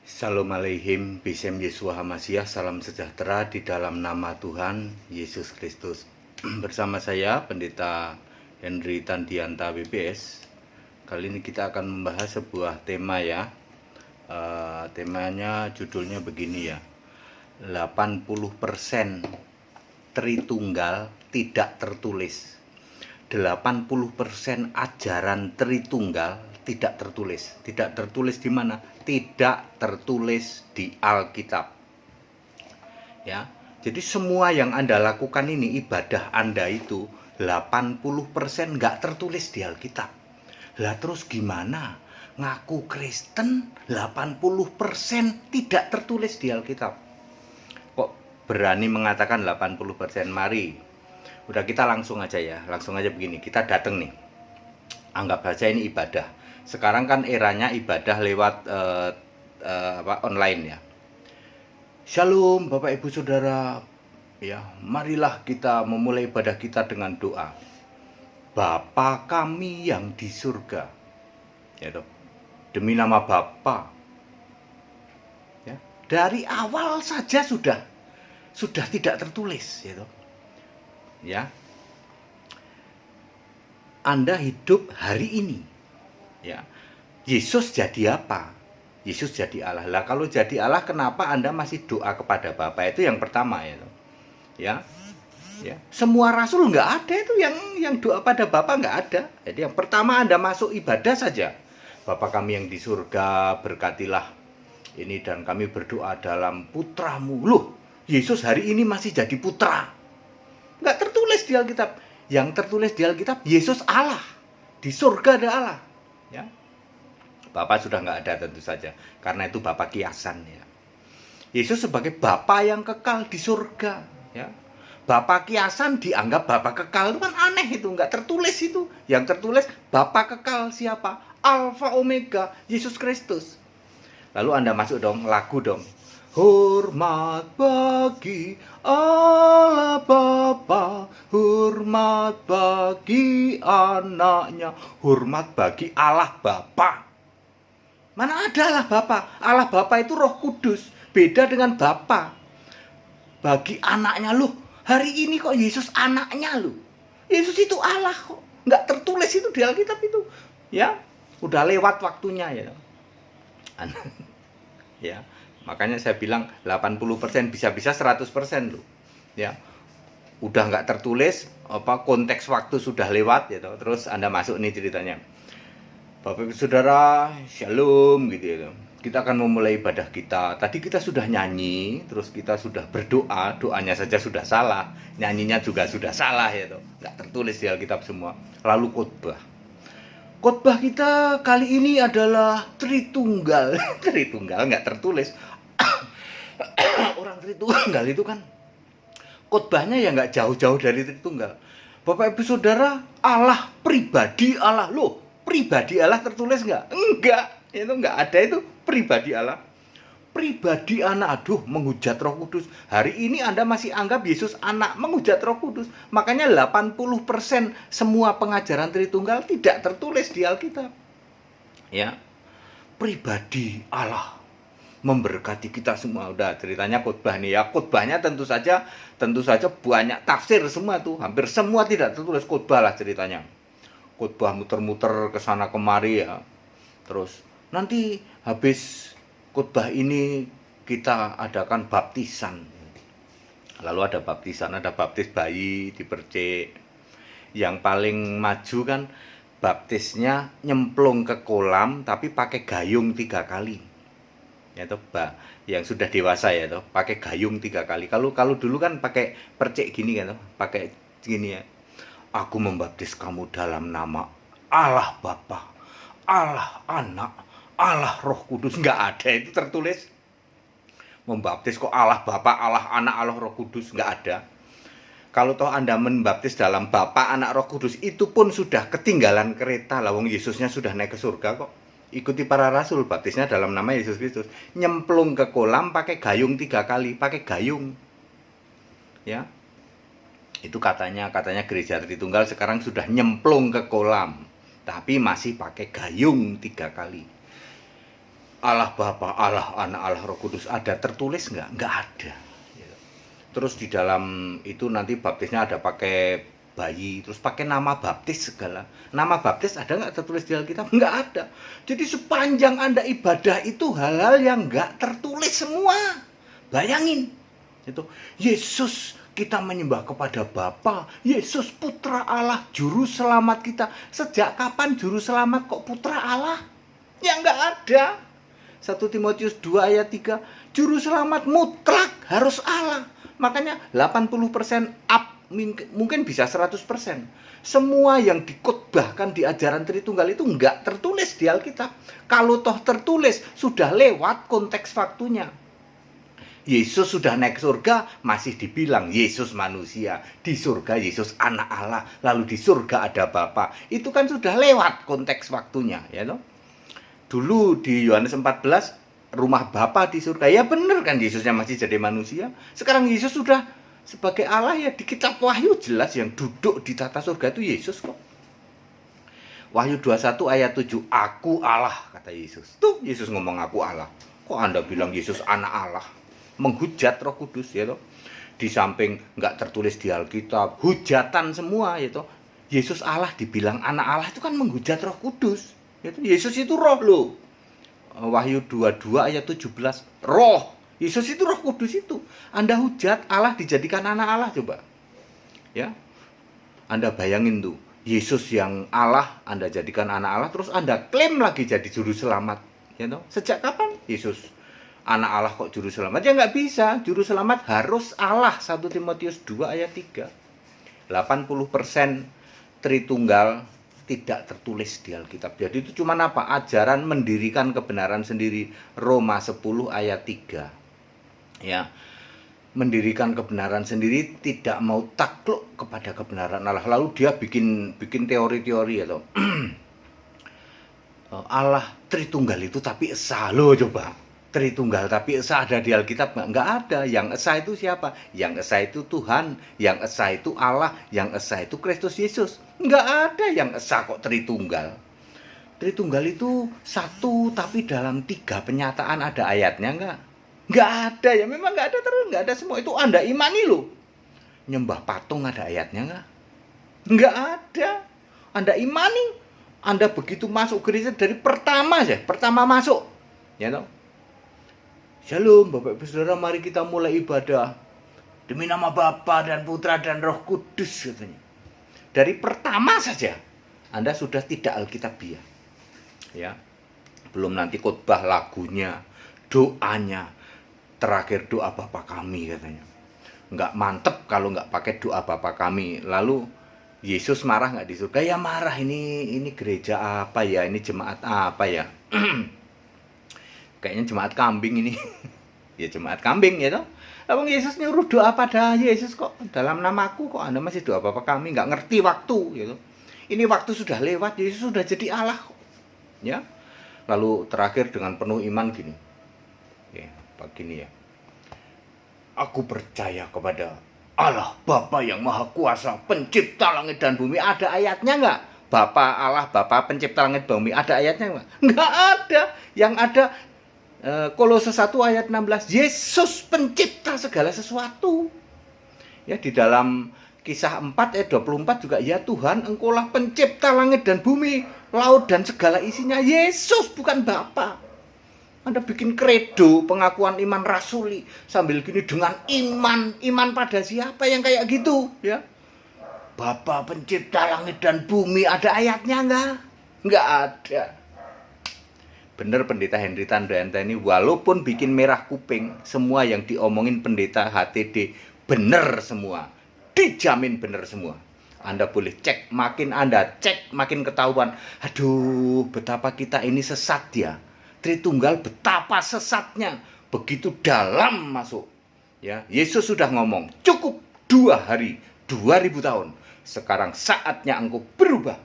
Shalom Aleihim, Bisem Yeshua HaMashiach, salam sejahtera di dalam nama Tuhan Yesus Kristus. Bersama saya, Pendeta Henry Tandianta WBS. Kali ini kita akan membahas sebuah tema ya. Temanya judulnya begini ya. 80% Tritunggal tidak tertulis. 80% ajaran Tritunggal tidak tertulis. Tidak tertulis di mana? Tidak tertulis di Alkitab. Ya. Jadi semua yang Anda lakukan ini, ibadah Anda itu 80% nggak tertulis di Alkitab. Lah terus gimana? Ngaku Kristen 80% tidak tertulis di Alkitab. Kok berani mengatakan 80%? Mari. Udah kita langsung aja ya. Langsung aja begini. Kita datang nih. Anggap saja ini ibadah. Sekarang kan eranya ibadah lewat online ya. Shalom Bapak Ibu Saudara. Ya, marilah kita memulai ibadah kita dengan doa. Bapa kami yang di surga. Ya toh. Demi nama Bapa. Ya, dari awal saja sudah tidak tertulis ya toh. Ya. Anda hidup hari ini. Ya. Yesus jadi apa? Yesus jadi Allah. Lah kalau jadi Allah, kenapa Anda masih doa kepada Bapa? Itu yang pertama ya. Ya. Ya. Semua rasul nggak ada itu yang doa pada Bapa, nggak ada. Jadi yang pertama Anda masuk ibadah saja. Bapa kami yang di surga, berkatilah ini dan kami berdoa dalam putramu. Loh, Yesus hari ini masih jadi putra. Nggak tertulis di Alkitab. Yang tertulis di Alkitab, Yesus Allah. Di surga ada Allah. Ya. Bapa sudah nggak ada tentu saja. Karena itu Bapa kiasan ya. Yesus sebagai Bapa yang kekal di surga. Ya. Bapa kiasan dianggap Bapa kekal. Itu kan aneh itu. Nggak tertulis itu. Yang tertulis Bapa kekal siapa? Alfa Omega, Yesus Kristus. Lalu Anda masuk dong, lagu dong. Hormat bagi Allah Bapa, hormat bagi anaknya, hormat bagi Allah Bapa. Mana ada Allah Bapa? Allah Bapa itu Roh Kudus, beda dengan Bapa. Bagi anaknya loh, hari ini kok Yesus anaknya loh. Yesus itu Allah kok, nggak tertulis itu di Alkitab itu. Ya, udah lewat waktunya ya. Ya. Makanya saya bilang 80% bisa-bisa 100% loh. Ya. Udah nggak tertulis, konteks waktu sudah lewat gitu. Terus Anda masuk nih ceritanya. Bapak Ibu Saudara, Shalom gitu ya. Kita akan memulai ibadah kita. Tadi kita sudah nyanyi, terus kita sudah berdoa, doanya saja sudah salah, nyanyinya juga sudah salah ya toh. Nggak tertulis di Alkitab semua. Lalu khotbah. Khotbah kita kali ini adalah Tritunggal. Tritunggal nggak tertulis. Orang Tritunggal itu kan khotbahnya ya nggak jauh-jauh dari Tritunggal. Bapak Ibu Saudara, Allah pribadi Allah. Loh, pribadi Allah tertulis nggak? Enggak, itu nggak ada itu pribadi Allah. Pribadi anak, aduh, menghujat Roh Kudus. Hari ini Anda masih anggap Yesus anak, menghujat Roh Kudus. Makanya 80% semua pengajaran Tritunggal tidak tertulis di Alkitab. Ya, pribadi Allah memberkati kita semua. Udah ceritanya khotbah nih ya. Khotbahnya tentu saja banyak tafsir semua tuh. Hampir semua tidak tertulis, khotbah lah ceritanya. Khotbah muter-muter ke sana kemari ya. Terus nanti habis khotbah ini kita adakan baptisan. Lalu ada baptisan, ada baptis bayi dipercik. Yang paling maju kan baptisnya nyemplung ke kolam tapi pakai gayung 3 kali. Ya toh, yang sudah dewasa ya toh, pakai gayung 3 kali. Kalau dulu kan pakai percik gini kan toh, pakai gini ya. Aku membaptis kamu dalam nama Allah Bapa, Allah Anak, Allah Roh Kudus. Nggak ada itu tertulis. Membaptis kok Allah Bapa, Allah Anak, Allah Roh Kudus, nggak ada. Kalau toh Anda membaptis dalam Bapa, Anak, Roh Kudus, itu pun sudah ketinggalan kereta. Lawang Yesusnya sudah naik ke surga kok. Ikuti para rasul, baptisnya dalam nama Yesus Kristus. Nyemplung ke kolam pakai gayung 3 kali, pakai gayung. Ya. Itu katanya gereja Tritunggal sekarang sudah nyemplung ke kolam, tapi masih pakai gayung 3 kali. Allah Bapa, Allah Anak, Allah Roh Kudus ada tertulis nggak? Nggak ada. Terus di dalam itu nanti baptisnya ada pakai bayi, terus pakai nama baptis segala. Nama baptis ada nggak tertulis di Alkitab? Nggak ada. Jadi sepanjang Anda ibadah itu hal-hal yang nggak tertulis semua. Bayangin. Itu Yesus, kita menyembah kepada Bapa. Yesus Putra Allah, Juru Selamat kita. Sejak kapan Juru Selamat kok Putra Allah? Ya nggak ada. 1 Timotius 2 ayat 3, Juru Selamat mutlak harus Allah. Makanya 80% up, mungkin bisa 100%. Semua yang dikotbahkan di ajaran Tritunggal itu nggak tertulis di Alkitab. Kalau toh tertulis, sudah lewat konteks waktunya. Yesus sudah naik surga, masih dibilang Yesus manusia. Di surga Yesus anak Allah, lalu di surga ada Bapa. Itu kan sudah lewat konteks waktunya, ya toh? Dulu di Yohanes 14, rumah Bapa di surga. Ya benar kan, Yesusnya masih jadi manusia. Sekarang Yesus sudah sebagai Allah, ya di kitab Wahyu jelas yang duduk di tata surga itu Yesus kok. Wahyu 21 ayat 7, aku Allah, kata Yesus. Tuh Yesus ngomong aku Allah. Kok Anda bilang Yesus anak Allah? Menghujat Roh Kudus, ya toh. Di samping nggak tertulis di Alkitab, hujatan semua, ya toh. Yesus Allah dibilang anak Allah itu kan menghujat Roh Kudus. Yesus itu roh loh. Wahyu 22 ayat 17. Roh. Yesus itu Roh Kudus itu. Anda hujat Allah dijadikan anak Allah, coba. Ya. Anda bayangin tuh. Yesus yang Allah Anda jadikan anak Allah, terus Anda klaim lagi jadi juru selamat. Ya toh? Sejak kapan Yesus anak Allah kok juru selamat? Ya nggak bisa. Juru selamat harus Allah. 1 Timotius 2 ayat 3. 80% Tritunggal tidak tertulis di Alkitab. Jadi itu cuma apa? Ajaran mendirikan kebenaran sendiri. Roma 10 ayat 3. Ya. Mendirikan kebenaran sendiri, tidak mau takluk kepada kebenaran Allah. Lalu dia bikin teori-teori atau Allah Tritunggal itu tapi esa. Loh coba. Tritunggal tapi esa ada di Alkitab? Nggak ada. Yang esa itu siapa? Yang esa itu Tuhan, yang esa itu Allah, yang esa itu Kristus Yesus. Nggak ada yang esa kok Tritunggal. Tritunggal itu satu, tapi dalam 3 penyataan ada ayatnya nggak? Nggak ada ya, memang nggak ada, terus nggak ada semua. Itu Anda imani loh. Nyembah patung ada ayatnya nggak? Nggak ada. Anda imani. Anda begitu masuk gereja dari pertama masuk. Ya toh? Shalom Bapak Ibu Saudara, mari kita mulai ibadah demi nama Bapa dan Putra dan Roh Kudus, katanya. Dari pertama saja Anda sudah tidak Alkitabiah. Ya. Belum nanti khotbah lagunya, doanya, terakhir doa Bapa kami, katanya. Nggak mantep kalau nggak pakai doa Bapa kami. Lalu Yesus marah nggak di surga? Ya marah. Ini gereja apa ya? Ini jemaat apa ya? Kayaknya jemaat kambing ini. Ya jemaat kambing, ya toh. Abang Yesus nyuruh doa pada Yesus kok. Dalam namaku kok Anda masih doa Bapa kami. Nggak ngerti waktu, gitu. Ini waktu sudah lewat. Yesus sudah jadi Allah kok. Ya. Lalu terakhir dengan penuh iman gini. Ya, begini ya. Aku percaya kepada Allah Bapa yang Maha Kuasa, pencipta langit dan bumi. Ada ayatnya nggak? Bapa Allah, Bapa pencipta langit dan bumi. Ada ayatnya nggak? Nggak ada. Yang ada Kolose 1 ayat 16, Yesus pencipta segala sesuatu. Ya, di dalam Kisah 4 ayat 24 juga, ya Tuhan, Engkaulah pencipta langit dan bumi, laut dan segala isinya. Yesus, bukan Bapa. Anda bikin kredo pengakuan iman rasuli sambil gini dengan iman pada siapa yang kayak gitu, ya? Bapa pencipta langit dan bumi, ada ayatnya nggak? Nggak ada. Bener pendeta Henry Tandayanta ini walaupun bikin merah kuping, semua yang diomongin pendeta HTD bener semua, dijamin bener semua. Anda boleh cek, makin Anda cek makin ketahuan. Aduh, betapa kita ini sesat ya. Tritunggal betapa sesatnya, begitu dalam masuk. Ya, Yesus sudah ngomong, cukup 2 hari, 2000 tahun. Sekarang saatnya engkau berubah.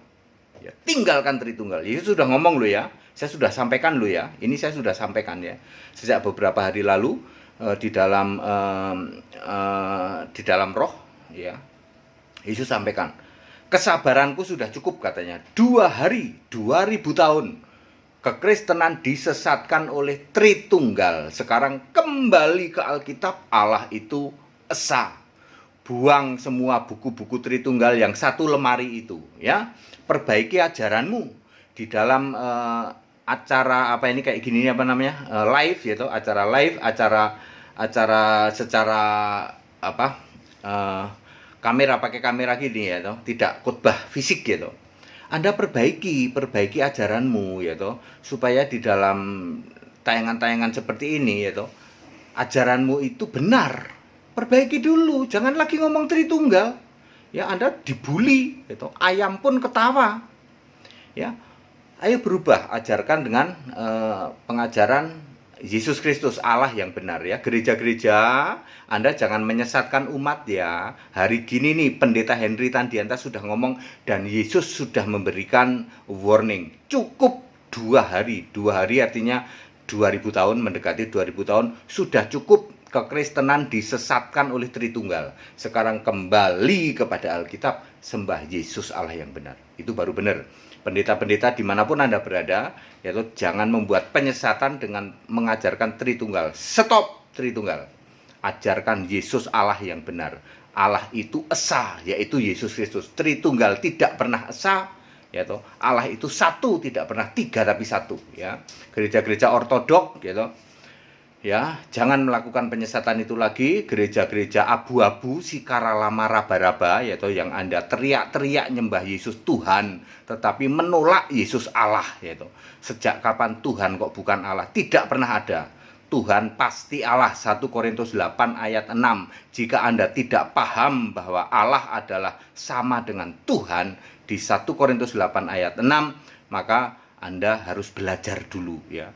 Ya, tinggalkan Tritunggal. Yesus sudah ngomong loh ya. Saya sudah sampaikan loh ya. Ini saya sudah sampaikan ya. Sejak beberapa hari lalu di dalam roh ya. Yesus sampaikan, kesabaranku sudah cukup, katanya. 2 hari, 2000 tahun. Kekristenan disesatkan oleh Tritunggal. Sekarang kembali ke Alkitab, Allah itu esa. Buang semua buku-buku Tritunggal yang satu lemari itu, ya. Perbaiki ajaranmu di dalam acara apa ini kayak gini apa namanya? Live gitu, acara live, acara secara apa? Kamera, pakai kamera gini ya toh, tidak khotbah fisik gitu. Anda perbaiki ajaranmu ya toh, supaya di dalam tayangan-tayangan seperti ini ya toh, ajaranmu itu benar. Perbaiki dulu, jangan lagi ngomong Tritunggal. Ya, Anda dibully gitu. Ayam pun ketawa. Ya. Ayo berubah, ajarkan dengan pengajaran Yesus Kristus, Allah yang benar ya. Gereja-gereja, Anda jangan menyesatkan umat ya. Hari gini nih Pendeta Henry Tandianta sudah ngomong dan Yesus sudah memberikan warning. Cukup 2 hari. 2 hari artinya 2000 tahun, mendekati 2000 tahun sudah cukup. Kekristenan disesatkan oleh Tritunggal. Sekarang kembali kepada Alkitab, sembah Yesus Allah yang benar. Itu baru benar. Pendeta-pendeta dimanapun Anda berada, yaitu jangan membuat penyesatan dengan mengajarkan Tritunggal. Stop Tritunggal. Ajarkan Yesus Allah yang benar. Allah itu esa, yaitu Yesus Kristus. Tritunggal tidak pernah esa, yaitu Allah itu satu, tidak pernah 3 tapi 1. Ya, gereja-gereja ortodok, gitu. Ya, jangan melakukan penyesatan itu lagi. Gereja-gereja abu-abu, sikara lama raba-raba, yaitu yang Anda teriak-teriak nyembah Yesus Tuhan, tetapi menolak Yesus Allah, yaitu sejak kapan Tuhan kok bukan Allah? Tidak pernah ada. Tuhan pasti Allah. 1 Korintus 8 ayat 6. Jika Anda tidak paham bahwa Allah adalah sama dengan Tuhan di 1 Korintus 8 ayat 6, maka Anda harus belajar dulu ya.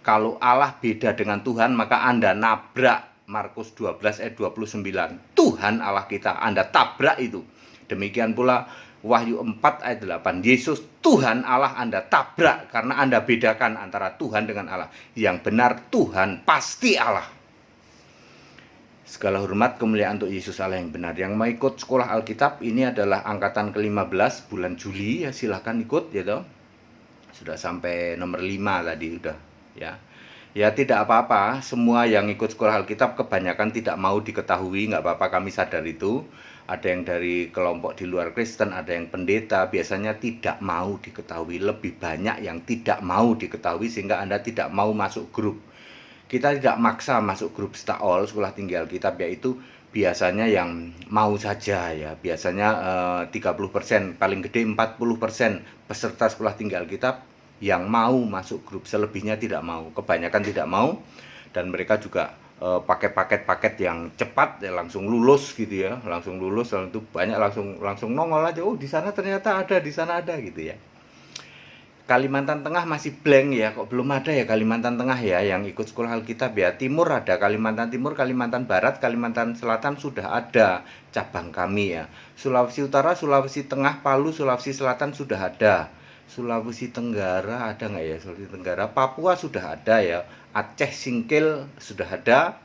Kalau Allah beda dengan Tuhan, maka Anda nabrak Markus 12 ayat 29. Tuhan Allah kita, Anda tabrak itu. Demikian pula Wahyu 4 ayat 8. Yesus Tuhan Allah Anda tabrak karena Anda bedakan antara Tuhan dengan Allah. Yang benar Tuhan pasti Allah. Segala hormat kemuliaan untuk Yesus Allah yang benar. Yang mau ikut sekolah Alkitab, ini adalah angkatan ke-15 bulan Juli ya, silahkan ikut ya toh. Sudah sampai nomor 5 tadi udah. Ya tidak apa-apa, semua yang ikut sekolah Alkitab kebanyakan tidak mau diketahui, nggak apa-apa, kami sadar itu. Ada yang dari kelompok di luar Kristen, ada yang pendeta, biasanya tidak mau diketahui. Lebih banyak yang tidak mau diketahui sehingga Anda tidak mau masuk grup. Kita tidak maksa masuk grup Staol, sekolah tinggi Alkitab, yaitu biasanya yang mau saja ya. Biasanya 30%, paling gede 40% peserta sekolah tinggi Alkitab yang mau masuk grup, selebihnya tidak mau, kebanyakan tidak mau, dan mereka juga pakai paket-paket yang cepat ya, langsung lulus gitu ya, langsung lulus, lalu itu banyak langsung nongol aja, oh di sana ternyata ada, di sana ada gitu ya. Kalimantan Tengah masih blank ya, kok belum ada ya Kalimantan Tengah ya yang ikut sekolah Alkitab ya. Timur ada, Kalimantan Timur, Kalimantan Barat, Kalimantan Selatan sudah ada cabang kami ya. Sulawesi Utara, Sulawesi Tengah, Palu, Sulawesi Selatan sudah ada. Sulawesi Tenggara ada nggak ya? Sulawesi Tenggara, Papua sudah ada ya. Aceh Singkil sudah ada.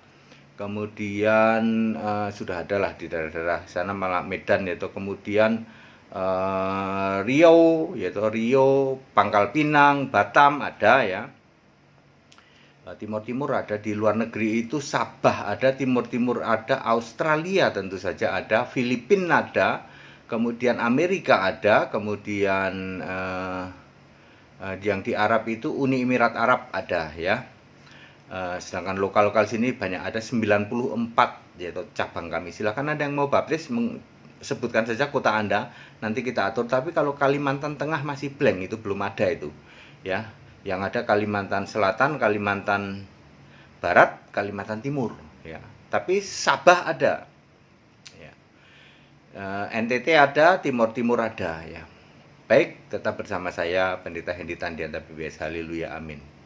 Kemudian sudah ada lah di daerah-daerah sana, malah Medan yaitu. Kemudian Riau yaitu Riau, Pangkal Pinang, Batam ada ya. Timur-timur ada, di luar negeri itu Sabah ada, timur-timur ada, Australia tentu saja ada, Filipina ada, kemudian Amerika ada, kemudian yang di Arab itu Uni Emirat Arab ada ya. Sedangkan lokal-lokal sini banyak, ada 94 yaitu cabang kami. Silakan Anda yang mau baptis sebutkan saja kota Anda, nanti kita atur. Tapi kalau Kalimantan Tengah masih blank, itu belum ada itu ya. Yang ada Kalimantan Selatan, Kalimantan Barat, Kalimantan Timur ya. Tapi Sabah ada ya. NTT ada, Timur ada ya. Baik, tetap bersama saya Pendeta Henry Tandianta PBS. Haleluya, amin.